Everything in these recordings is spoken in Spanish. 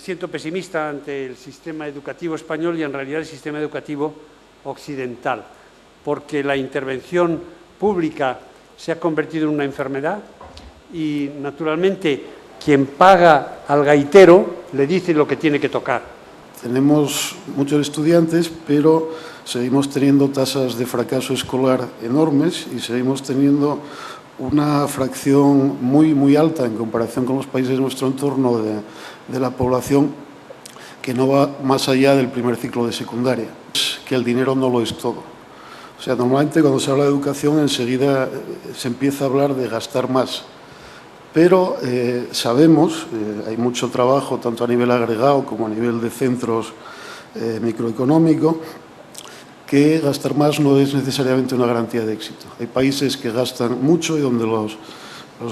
siento pesimista ante el sistema educativo español y en realidad el sistema educativo occidental, porque la intervención pública se ha convertido en una enfermedad y, naturalmente, quien paga al gaitero le dice lo que tiene que tocar. Tenemos muchos estudiantes, pero seguimos teniendo tasas de fracaso escolar enormes y seguimos teniendo una fracción muy alta en comparación con los países de nuestro entorno de la población que no va más allá del primer ciclo de secundaria. Es que el dinero no lo es todo. O sea, normalmente cuando se habla de educación enseguida se empieza a hablar de gastar más. Pero sabemos, hay mucho trabajo tanto a nivel agregado como a nivel de centros microeconómicos, que gastar más no es necesariamente una garantía de éxito. Hay países que gastan mucho y donde los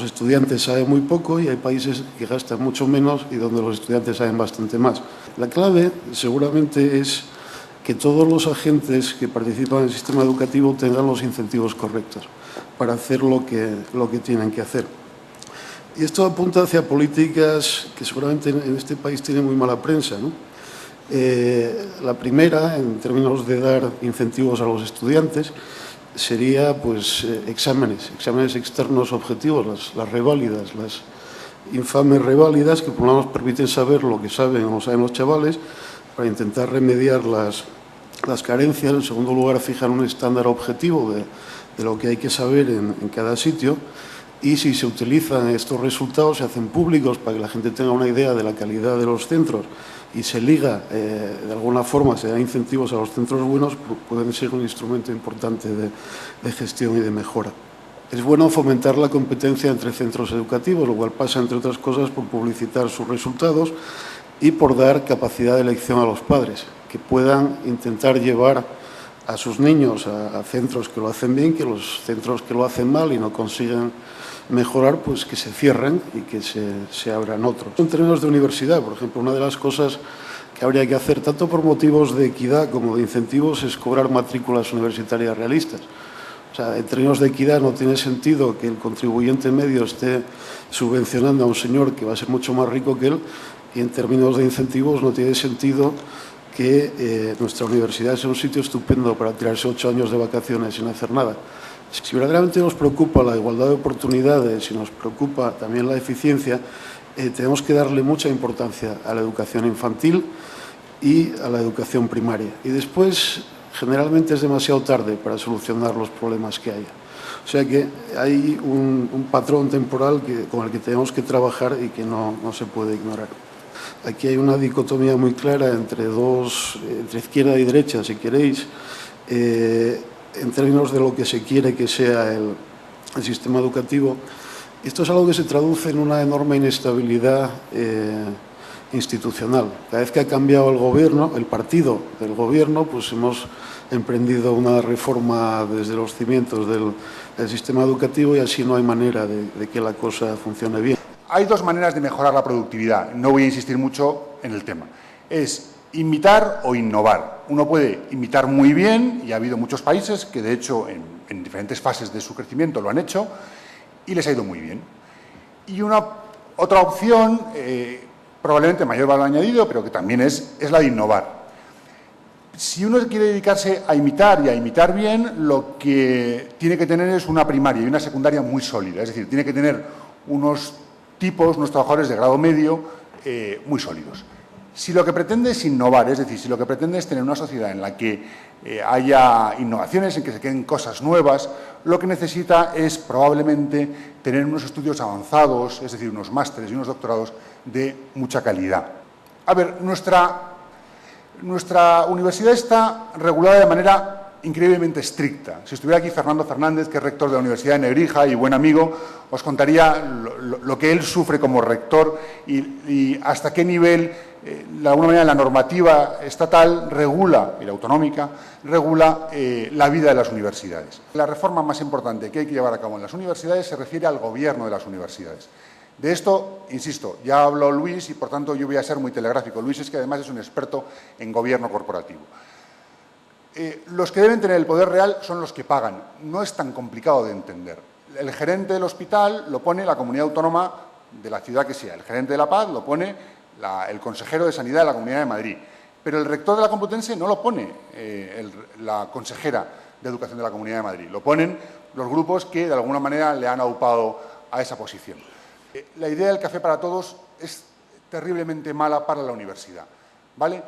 estudiantes saben muy poco, y hay países que gastan mucho menos y donde los estudiantes saben bastante más. La clave seguramente es que todos los agentes que participan en el sistema educativo tengan los incentivos correctos para hacer lo que tienen que hacer. Y esto apunta hacia políticas que seguramente en este país tienen muy mala prensa, ¿no? La primera, en términos de dar incentivos a los estudiantes, sería pues, exámenes externos objetivos, las reválidas, las infames reválidas, que por lo menos permiten saber lo que saben o no saben los chavales, para intentar remediar las carencias. En segundo lugar, fijan un estándar objetivo de lo que hay que saber en cada sitio. Y si se utilizan estos resultados, se hacen públicos para que la gente tenga una idea de la calidad de los centros y se liga, de alguna forma, se da incentivos a los centros buenos, pueden ser un instrumento importante de gestión y de mejora. Es bueno fomentar la competencia entre centros educativos, lo cual pasa, entre otras cosas, por publicitar sus resultados y por dar capacidad de elección a los padres, que puedan intentar llevar a sus niños a centros que lo hacen bien, que los centros que lo hacen mal y no consiguen mejorar, pues que se cierren y que se abran otros. En términos de universidad, por ejemplo, una de las cosas que habría que hacer, tanto por motivos de equidad como de incentivos, es cobrar matrículas universitarias realistas. O sea, en términos de equidad no tiene sentido que el contribuyente medio esté subvencionando a un señor que va a ser mucho más rico que él, y en términos de incentivos no tiene sentido que nuestra universidad sea un sitio estupendo para tirarse 8 años de vacaciones sin hacer nada. Si verdaderamente nos preocupa la igualdad de oportunidades, si nos preocupa también la eficiencia, tenemos que darle mucha importancia a la educación infantil y a la educación primaria. Y después, generalmente es demasiado tarde para solucionar los problemas que haya. O sea que hay un patrón temporal con el que tenemos que trabajar y que no se puede ignorar. Aquí hay una dicotomía muy clara entre izquierda y derecha, si queréis, en términos de lo que se quiere que sea el sistema educativo. Esto es algo que se traduce en una enorme inestabilidad institucional. Cada vez que ha cambiado el gobierno, el partido del gobierno, pues hemos emprendido una reforma desde los cimientos del sistema educativo y así no hay manera de que la cosa funcione bien. Hay dos maneras de mejorar la productividad. No voy a insistir mucho en el tema. Es imitar o innovar. Uno puede imitar muy bien, y ha habido muchos países que, de hecho, en diferentes fases de su crecimiento lo han hecho, y les ha ido muy bien. Y otra opción, probablemente mayor valor añadido, pero que también es la de innovar. Si uno quiere dedicarse a imitar y a imitar bien, lo que tiene que tener es una primaria y una secundaria muy sólida. Es decir, tiene que tener unos trabajadores de grado medio muy sólidos. Si lo que pretende es innovar, es decir, si lo que pretende es tener una sociedad en la que haya innovaciones, en que se queden cosas nuevas, lo que necesita es probablemente tener unos estudios avanzados, es decir, unos másteres y unos doctorados de mucha calidad. A ver, nuestra universidad está regulada de manera increíblemente estricta. Si estuviera aquí Fernando Fernández, que es rector de la Universidad de Nebrija y buen amigo, os contaría lo que él sufre como rector y hasta qué nivel, de alguna manera, la normativa estatal regula, y la autonómica, regula la vida de las universidades. La reforma más importante que hay que llevar a cabo en las universidades se refiere al gobierno de las universidades. De esto, insisto, ya habló Luis y, por tanto, yo voy a ser muy telegráfico. Luis es que además es un experto en gobierno corporativo. Los que deben tener el poder real son los que pagan. No es tan complicado de entender. El gerente del hospital lo pone la comunidad autónoma de la ciudad que sea. El gerente de la Paz lo pone el consejero de Sanidad de la Comunidad de Madrid. Pero el rector de la Complutense no lo pone la consejera de Educación de la Comunidad de Madrid, lo ponen los grupos que de alguna manera le han aupado a esa posición. La idea del café para todos es terriblemente mala para la universidad, ¿vale?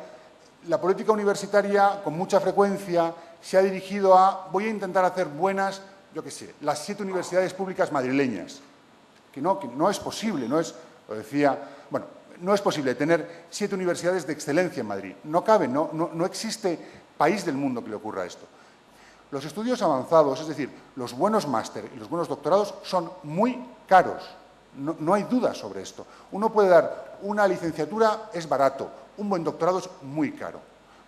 La política universitaria con mucha frecuencia se ha dirigido a voy a intentar hacer buenas, yo qué sé, las 7 universidades públicas madrileñas, que no es posible, no es posible tener 7 universidades de excelencia en Madrid. No cabe, no existe país del mundo que le ocurra esto. Los estudios avanzados, es decir, los buenos máster y los buenos doctorados, son muy caros. No hay duda sobre esto. Uno puede dar una licenciatura, es barato, un buen doctorado es muy caro.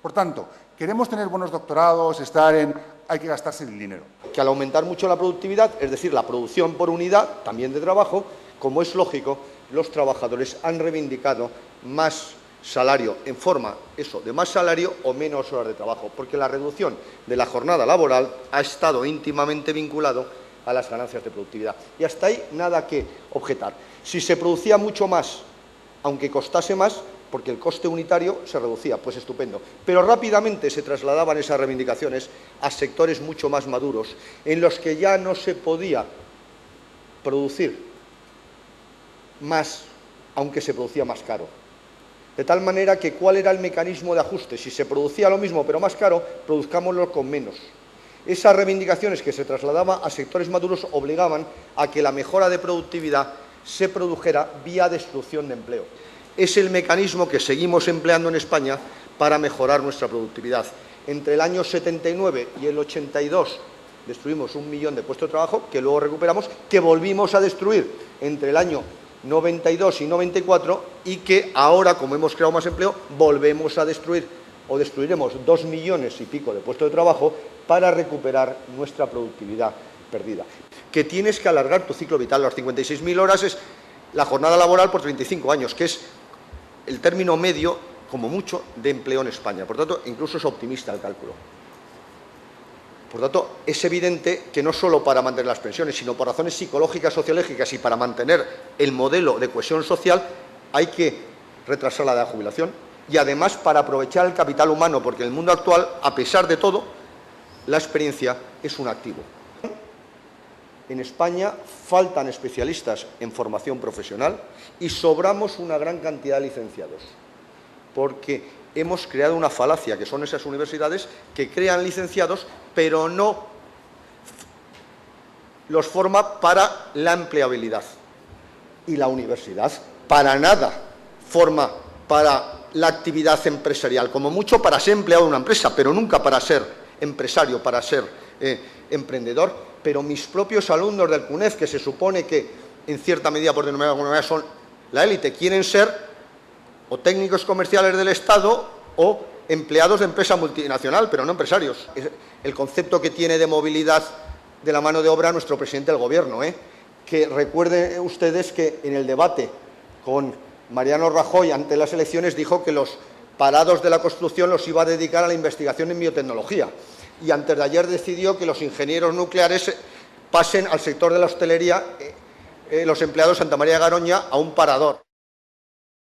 Por tanto, queremos tener buenos doctorados, hay que gastarse el dinero. Que al aumentar mucho la productividad, es decir, la producción por unidad, también de trabajo, como es lógico, los trabajadores han reivindicado más salario en forma, de más salario o menos horas de trabajo, porque la reducción de la jornada laboral ha estado íntimamente vinculado a las ganancias de productividad. Y hasta ahí nada que objetar. Si se producía mucho más, aunque costase más, porque el coste unitario se reducía, pues estupendo. Pero rápidamente se trasladaban esas reivindicaciones a sectores mucho más maduros, en los que ya no se podía producir más, aunque se producía más caro. De tal manera que, ¿cuál era el mecanismo de ajuste? Si se producía lo mismo pero más caro, produzcámoslo con menos. Esas reivindicaciones que se trasladaban a sectores maduros obligaban a que la mejora de productividad se produjera vía destrucción de empleo. Es el mecanismo que seguimos empleando en España para mejorar nuestra productividad. Entre el año 79 y el 82 destruimos 1 millón de puestos de trabajo, que luego recuperamos, que volvimos a destruir entre el año 92 y 94 y que ahora, como hemos creado más empleo, volvemos a destruir o destruiremos 2 millones y pico de puestos de trabajo para recuperar nuestra productividad perdida. Que tienes que alargar tu ciclo vital. Las 56.000 horas es la jornada laboral por 35 años, que es el término medio, como mucho, de empleo en España. Por tanto, incluso es optimista el cálculo. Por tanto, es evidente que no solo para mantener las pensiones, sino por razones psicológicas, sociológicas y para mantener el modelo de cohesión social, hay que retrasar la edad de jubilación y además para aprovechar el capital humano, porque en el mundo actual, a pesar de todo, la experiencia es un activo. En España faltan especialistas en formación profesional y sobramos una gran cantidad de licenciados, porque hemos creado una falacia, que son esas universidades que crean licenciados, pero no los forma para la empleabilidad. Y la universidad para nada forma para la actividad empresarial, como mucho para ser empleado de una empresa, pero nunca para ser empresario, para ser emprendedor. Pero mis propios alumnos del CUNEF, que se supone que en cierta medida, por denominar alguna manera, son la élite, quieren ser o técnicos comerciales del Estado o empleados de empresa multinacional, pero no empresarios. Es el concepto que tiene de movilidad de la mano de obra nuestro presidente del Gobierno, que recuerden ustedes que en el debate con Mariano Rajoy ante las elecciones dijo que los parados de la construcción los iba a dedicar a la investigación en biotecnología. Y antes de ayer decidió que los ingenieros nucleares pasen al sector de la hostelería, los empleados de Santa María de Garoña, a un parador.